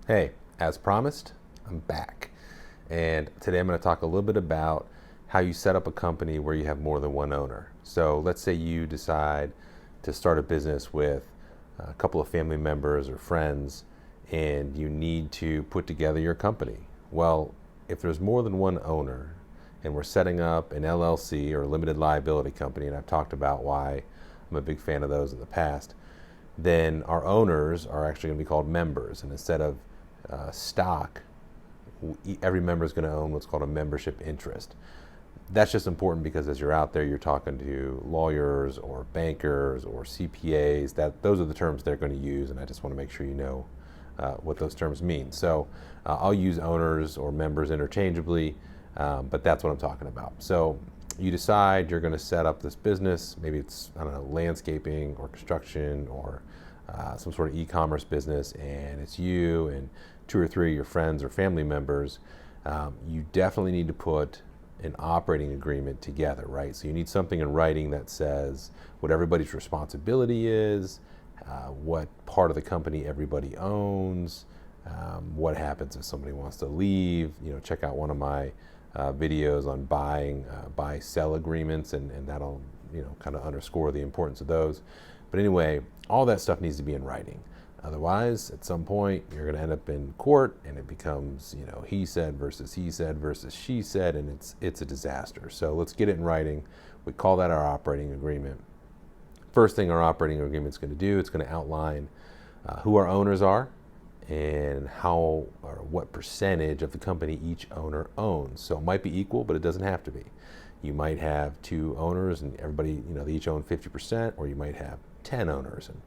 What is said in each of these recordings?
Hey, as promised, I'm back. And today I'm going to talk a little bit about how you set up a company where you have more than one owner. So let's say you decide to start a business with a couple of family members or friends, and you need to put together your company. Well, if there's more than one owner and we're setting up an LLC or a limited liability company, and I've talked about why I'm a big fan of those in the past, then our owners are actually going to be called members. And instead of stock, every member is going to own what's called a membership interest. That's just important because as you're out there, you're talking to lawyers or bankers or CPAs. Those are the terms they're going to use, and I just want to make sure you know what those terms mean. So I'll use owners or members interchangeably, but that's what I'm talking about. So you decide you're going to set up this business. Maybe it's, I don't know, landscaping or construction or some sort of e-commerce business, and it's you and two or three of your friends or family members. You definitely need to put an operating agreement together, right? So you need something in writing that says what everybody's responsibility is, what part of the company everybody owns, what happens if somebody wants to leave. Check out one of my videos on buy-sell agreements, and that'll kind of underscore the importance of those. But anyway, all that stuff needs to be in writing. Otherwise, at some point, you're going to end up in court, and it becomes, he said versus she said, and it's a disaster. So let's get it in writing. We call that our operating agreement. First thing our operating agreement is going to do, it's going to outline who our owners are and how or what percentage of the company each owner owns. So it might be equal, but it doesn't have to be. You might have two owners and everybody, they each own 50%, or you might have 10 owners and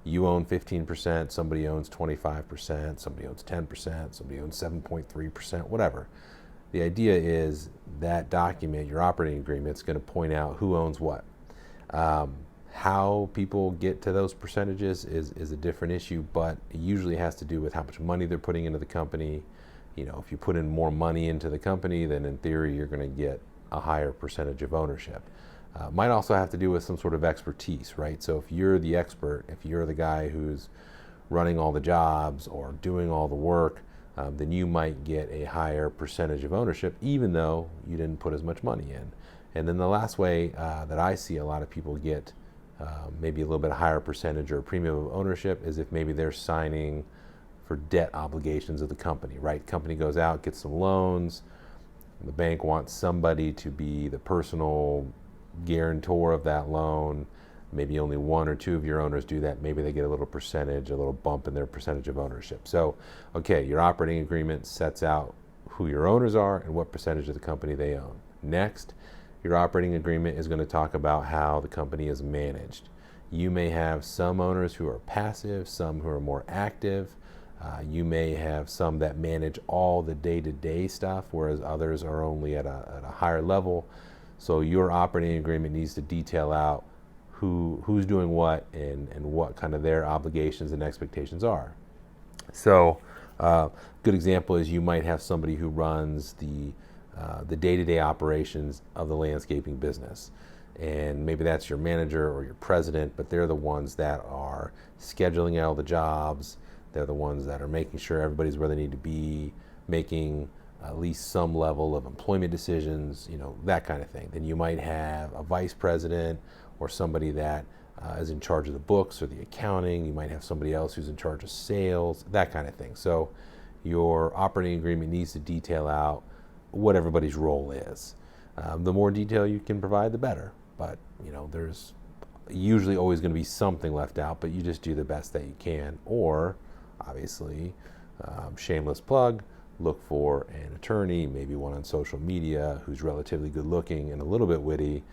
you own 15%, somebody owns 25%, somebody owns 10%, somebody owns 7.3%, whatever. The idea is that document, your operating agreement, is going to point out who owns what. How people get to those percentages is a different issue, but it usually has to do with how much money they're putting into the company. If you put in more money into the company, then in theory you're going to get a higher percentage of ownership. Might also have to do with some sort of expertise, right? So if you're the expert, if you're the guy who's running all the jobs or doing all the work, then you might get a higher percentage of ownership, even though you didn't put as much money in. And then the last way that I see a lot of people get maybe a little bit higher percentage or premium of ownership is if maybe they're signing for debt obligations of the company, right? Company goes out, gets some loans. The bank wants somebody to be the personal guarantor of that loan. Maybe only one or two of your owners do that. Maybe they get a little percentage, a little bump in their percentage of ownership. So, okay, your operating agreement sets out who your owners are and what percentage of the company they own. Next, your operating agreement is going to talk about how the company is managed. You may have some owners who are passive, some who are more active. You may have some that manage all the day-to-day stuff, whereas others are only at a higher level. So your operating agreement needs to detail out who's doing what and what kind of their obligations and expectations are. So good example is you might have somebody who runs the day-to-day operations of the landscaping business. And maybe that's your manager or your president, but they're the ones that are scheduling out all the jobs. They're the ones that are making sure everybody's where they need to be, making at least some level of employment decisions, that kind of thing. Then you might have a vice president or somebody that is in charge of the books or the accounting. You might have somebody else who's in charge of sales, that kind of thing. So your operating agreement needs to detail out what everybody's role is. The more detail you can provide, the better. But there's usually always going to be something left out, but you just do the best that you can. Or obviously, shameless plug, look for an attorney, maybe one on social media who's relatively good looking and a little bit witty,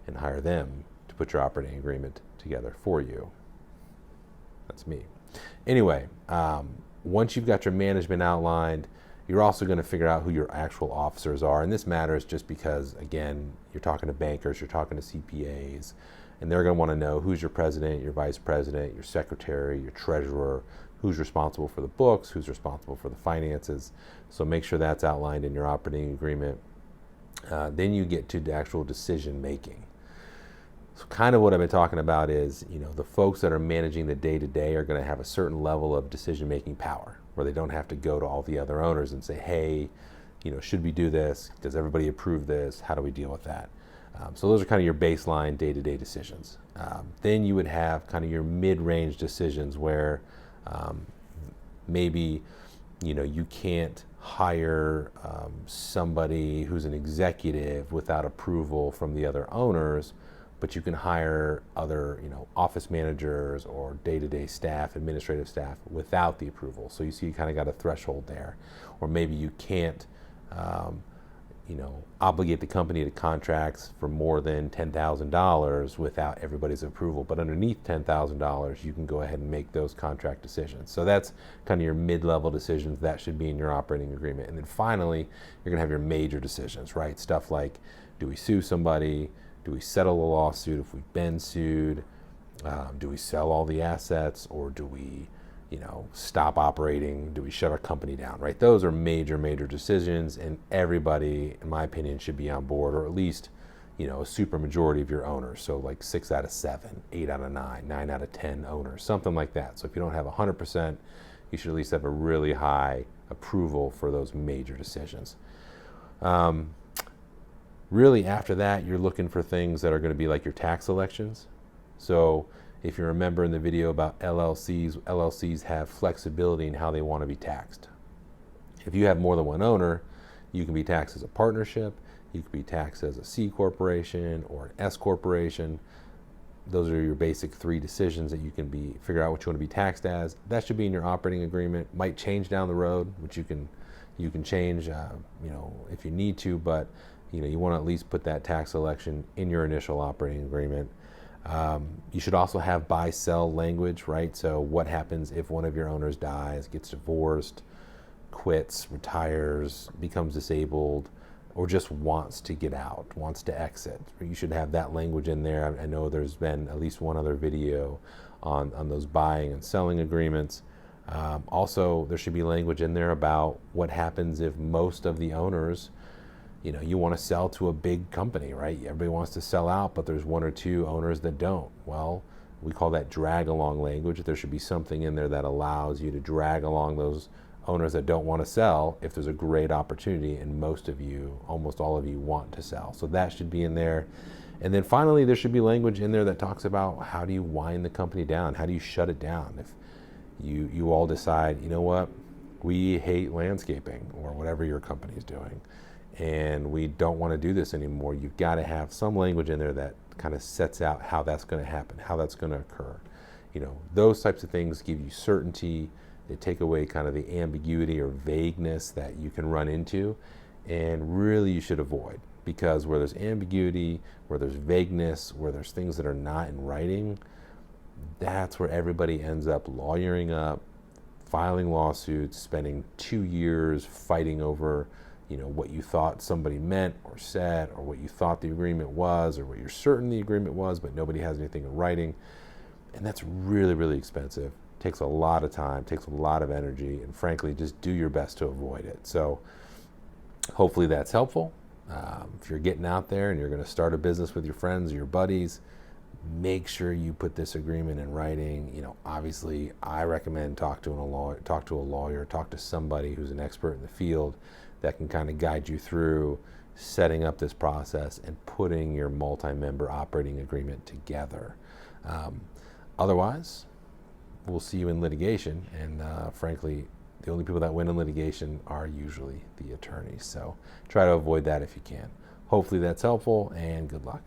and hire them to put your operating agreement together for you. That's me. Anyway, once you've got your management outlined, you're also going to figure out who your actual officers are. And this matters just because, again, you're talking to bankers, you're talking to CPAs, and they're going to want to know who's your president, your vice president, your secretary, your treasurer, who's responsible for the books, who's responsible for the finances. So make sure that's outlined in your operating agreement. Then you get to the actual decision making. So kind of what I've been talking about is, the folks that are managing the day-to-day are going to have a certain level of decision-making power, where they don't have to go to all the other owners and say, hey, should we do this? Does everybody approve this? How do we deal with that? So those are kind of your baseline day-to-day decisions. Then you would have kind of your mid-range decisions where maybe you can't hire somebody who's an executive without approval from the other owners, but you can hire other office managers or day-to-day staff, administrative staff without the approval. So you see you kind of got a threshold there. Or maybe you can't obligate the company to contracts for more than $10,000 without everybody's approval. But underneath $10,000, you can go ahead and make those contract decisions. So that's kind of your mid-level decisions. That should be in your operating agreement. And then finally, you're going to have your major decisions, right? Stuff like, do we sue somebody? Do we settle a lawsuit if we've been sued? Do we sell all the assets, or do we stop operating? Do we shut our company down, right? Those are major decisions, and everybody, in my opinion, should be on board, or at least, a super majority of your owners. So like 6 out of 7, 8 out of 9, 9 out of 10 owners, something like that. So if you don't have 100%, you should at least have a really high approval for those major decisions. Really, after that, you're looking for things that are going to be like your tax elections. So if you remember in the video about LLCs have flexibility in how they want to be taxed. If you have more than one owner, you can be taxed as a partnership, you can be taxed as a C corporation or an S corporation. Those are your basic 3 decisions that you can figure out what you want to be taxed as. That should be in your operating agreement. Might change down the road, which you can change, if you need to, but you want to at least put that tax election in your initial operating agreement. You should also have buy-sell language, right? So what happens if one of your owners dies, gets divorced, quits, retires, becomes disabled, or just wants to get out, wants to exit? You should have that language in there. I know there's been at least one other video on those buying and selling agreements. Also, there should be language in there about what happens if most of the owners, you want to sell to a big company, right? Everybody wants to sell out, but there's 1 or 2 owners that don't. Well, we call that drag along language. There should be something in there that allows you to drag along those owners that don't want to sell if there's a great opportunity and almost all of you want to sell. So that should be in there. And then finally, there should be language in there that talks about how do you wind the company down? How do you shut it down? If you all decide, we hate landscaping or whatever your company is doing, and we don't want to do this anymore, you've got to have some language in there that kind of sets out how that's going to happen, how that's going to occur. Those types of things give you certainty. They take away kind of the ambiguity or vagueness that you can run into, and really you should avoid, because where there's ambiguity, where there's vagueness, where there's things that are not in writing, that's where everybody ends up lawyering up, filing lawsuits, spending 2 years fighting over what you thought somebody meant or said, or what you thought the agreement was, or what you're certain the agreement was, but nobody has anything in writing. And that's really expensive. Takes a lot of time, takes a lot of energy, and frankly, just do your best to avoid it. So hopefully that's helpful. If you're getting out there and you're going to start a business with your friends or your buddies, make sure you put this agreement in writing. Obviously, I recommend talk to a lawyer, talk to somebody who's an expert in the field that can kind of guide you through setting up this process and putting your multi-member operating agreement together. Otherwise, we'll see you in litigation, and frankly, the only people that win in litigation are usually the attorneys. So try to avoid that if you can. Hopefully that's helpful, and good luck.